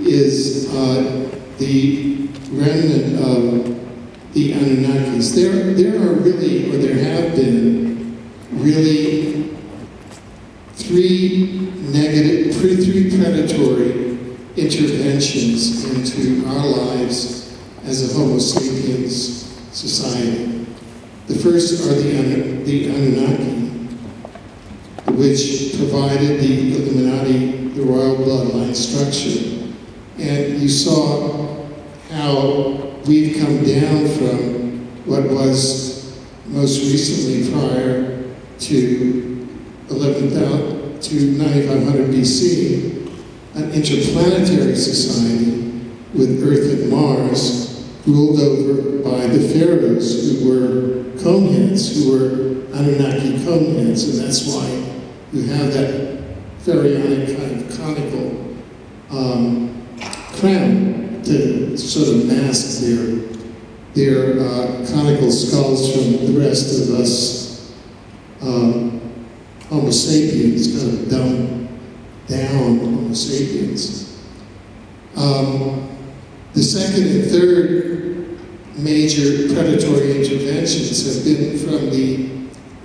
is the remnant of the Anunnakis. There are really, or there have been, really three predatory interventions into our lives as a Homo sapiens society. The first are the Anunnaki, which provided the Illuminati, the royal bloodline structure. And you saw how we've come down from what was most recently prior to 9500 BC, an interplanetary society with Earth and Mars, ruled over by the pharaohs, who were coneheads, who were Anunnaki coneheads, and that's why you have that pharaonic kind of conical crown to sort of mask their conical skulls from the rest of us Homo sapiens, kind of dumbed down Homo sapiens. The second and third major predatory interventions have been from the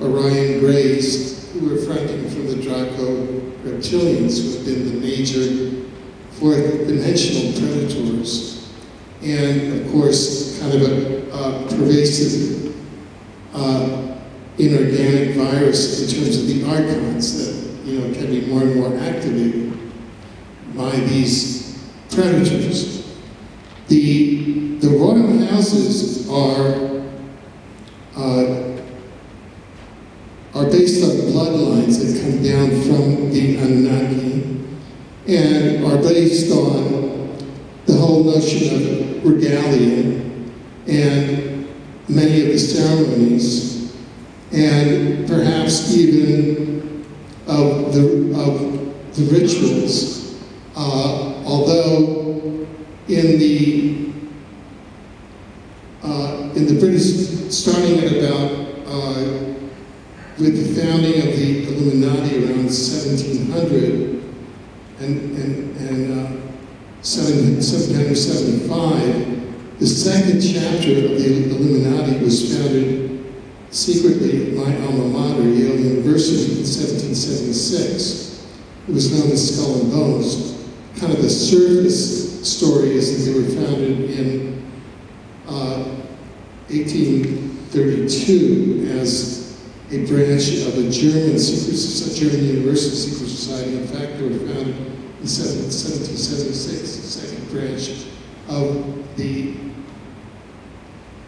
Orion Greys, who were fronting from the Draco reptilians, who have been the major fourth-dimensional predators. And, of course, kind of a pervasive inorganic virus in terms of the archons that, can be more and more activated by these predators. The royal houses are based on bloodlines that come down from the Anunnaki and are based on the whole notion of regalia and many of the ceremonies, and perhaps even of the rituals, although in the British, starting at about with the founding of the Illuminati around 1700 and 1775, the second chapter of the Illuminati was founded secretly at my alma mater, Yale University, in 1776. It was known as Skull and Bones. Kind of the surface story is that they were founded in 1832 as a branch of a German university secret society. In fact, they were founded in 1776, the second branch of the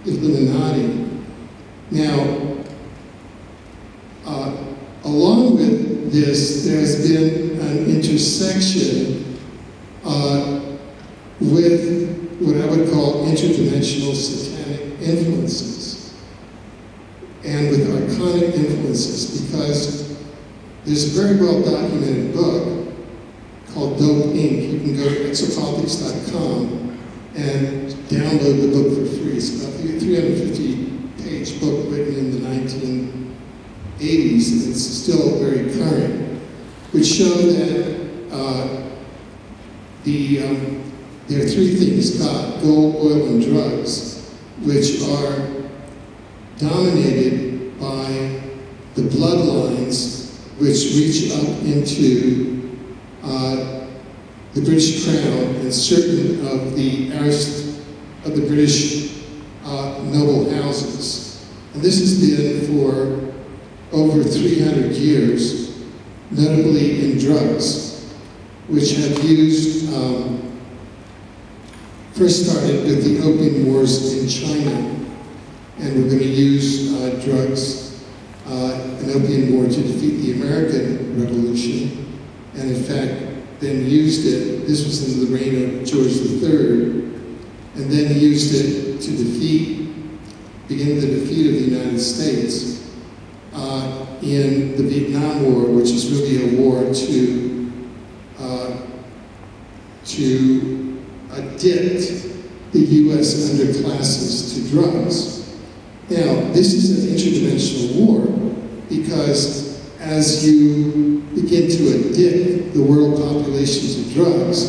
Illuminati. Now, along with this, there has been an intersection with what I would call interdimensional satanic influences and with archonic influences, because there's a very well documented book called Dope Inc. You can go to exopolitics.com and download the book for free. It's about a 350-page book written in the 1980s, and it's still very current, which show that there are three things: God, gold, oil, and drugs, which are dominated by the bloodlines which reach up into the British Crown and certain of the British noble houses. And this has been for over 300 years, notably in drugs, which have used, first started with the Opium Wars in China, and we're going to use drugs, an Opium War to defeat the American Revolution, and in fact then used it. This was in the reign of George III, and then used it to begin the defeat of the United States in the Vietnam War, which is really a war to addict the U.S. underclasses to drugs. Now, this is an interdimensional war because as you begin to addict the world population to drugs,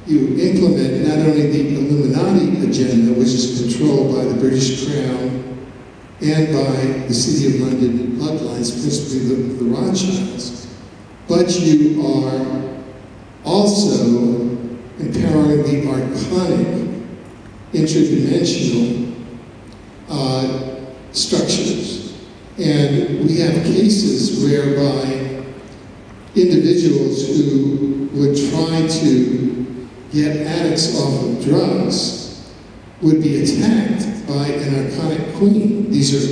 you implement not only the Illuminati agenda, which is controlled by the British Crown and by the City of London bloodlines, principally the Rothschilds, but you are also empowering the archonic, interdimensional structures. And we have cases whereby individuals who would try to get addicts off of drugs would be attacked by an archonic queen. These are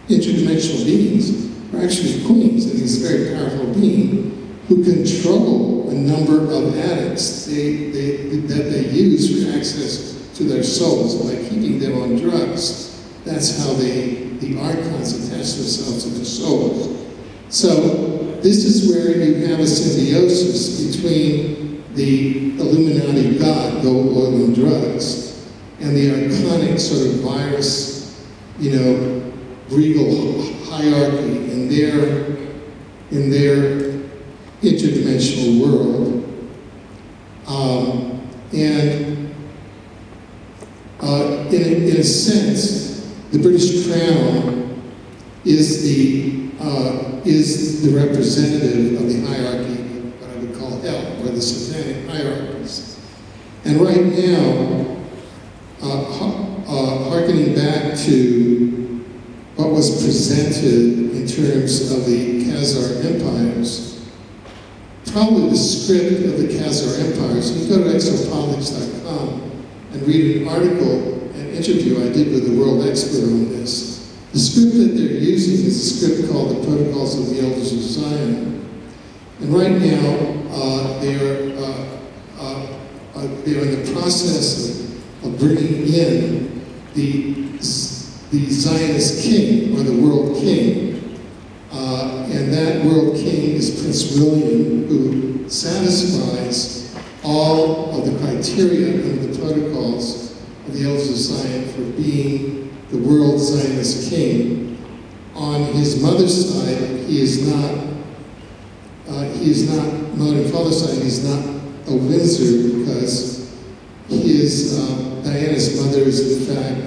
interdimensional beings, are actually queens, and these very powerful beings who control a number of addicts that they use for access to their souls by keeping them on drugs. That's how the archons attach themselves to their souls. So this is where you have a symbiosis between the Illuminati god, gold, oil, and drugs, and the archonic sort of virus, regal hierarchy in their interdimensional world. In a sense, the British Crown is the representative of the hierarchy, what I would call hell, or the satanic hierarchies. And right now, hearkening back to what was presented in terms of the Khazar empires, probably the script of the Khazar empires, you go to exopolitics.com and read an article, an interview I did with a world expert on this. The script that they're using is a script called the Protocols of the Elders of Zion. And right now, they're in the process of bringing in the Zionist king, or the world king. And that world king is Prince William, who satisfies all of the criteria under the protocols of the Elders of Zion for being the world Zionist king. On his mother's side, he is not, mother and father's side, he's not a Windsor, because his, Diana's mother is in fact,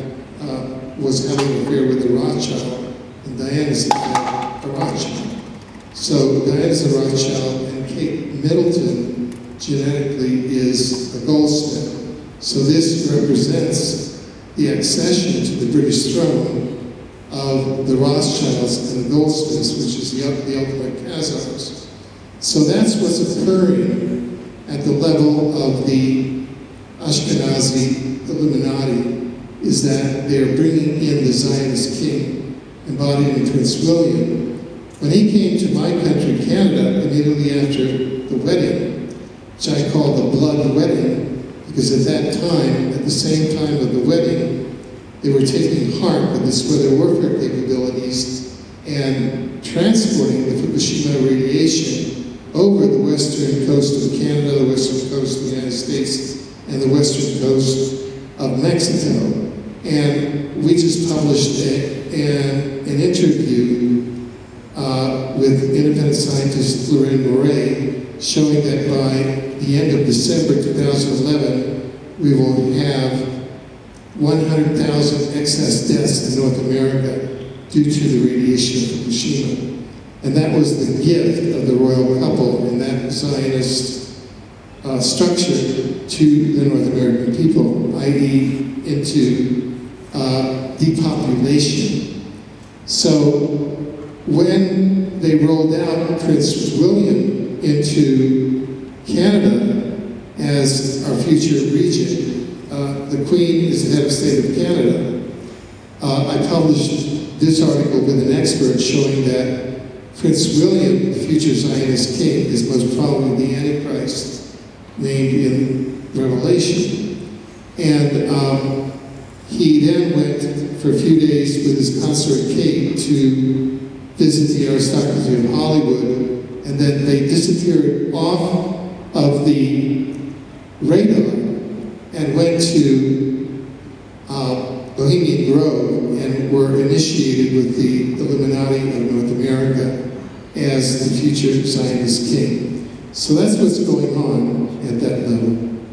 was having an affair with a Rothschild, and Diana's in fact a Rothschild. So Diana's a Rothschild, and Kate Middleton genetically is a Goldsmith. So this represents the accession to the British throne of the Rothschilds and the Goldsmiths, which is the ultimate Khazars. So that's what's occurring at the level of the Ashkenazi Illuminati, is that they're bringing in the Zionist king, embodied in Prince William. When he came to my country, Canada, immediately after the wedding, which I call the blood wedding, because at that time, at the same time of the wedding, they were taking heart with this weather warfare capabilities and transporting the Fukushima radiation over the western coast of Canada, the western coast of the United States, and the western coast of Mexico. And we just published an interview with independent scientist Lorraine Moret, showing that by the end of December 2011, we will have 100,000 excess deaths in North America due to the radiation of Fukushima. And that was the gift of the royal couple in that Zionist structure to the North American people, i.e. into depopulation. So when they rolled out Prince William into Canada as our future regent, the Queen is the head of state of Canada. I published this article with an expert showing that Prince William, the future Zionist king, is most probably the Antichrist named in Revelation. And he then went for a few days with his consort Kate to visit the aristocracy of Hollywood, and then they disappeared off of the radar and went to Bohemian Grove and were initiated with the Illuminati of North America as the future Zionist king. So that's what's going on at that level.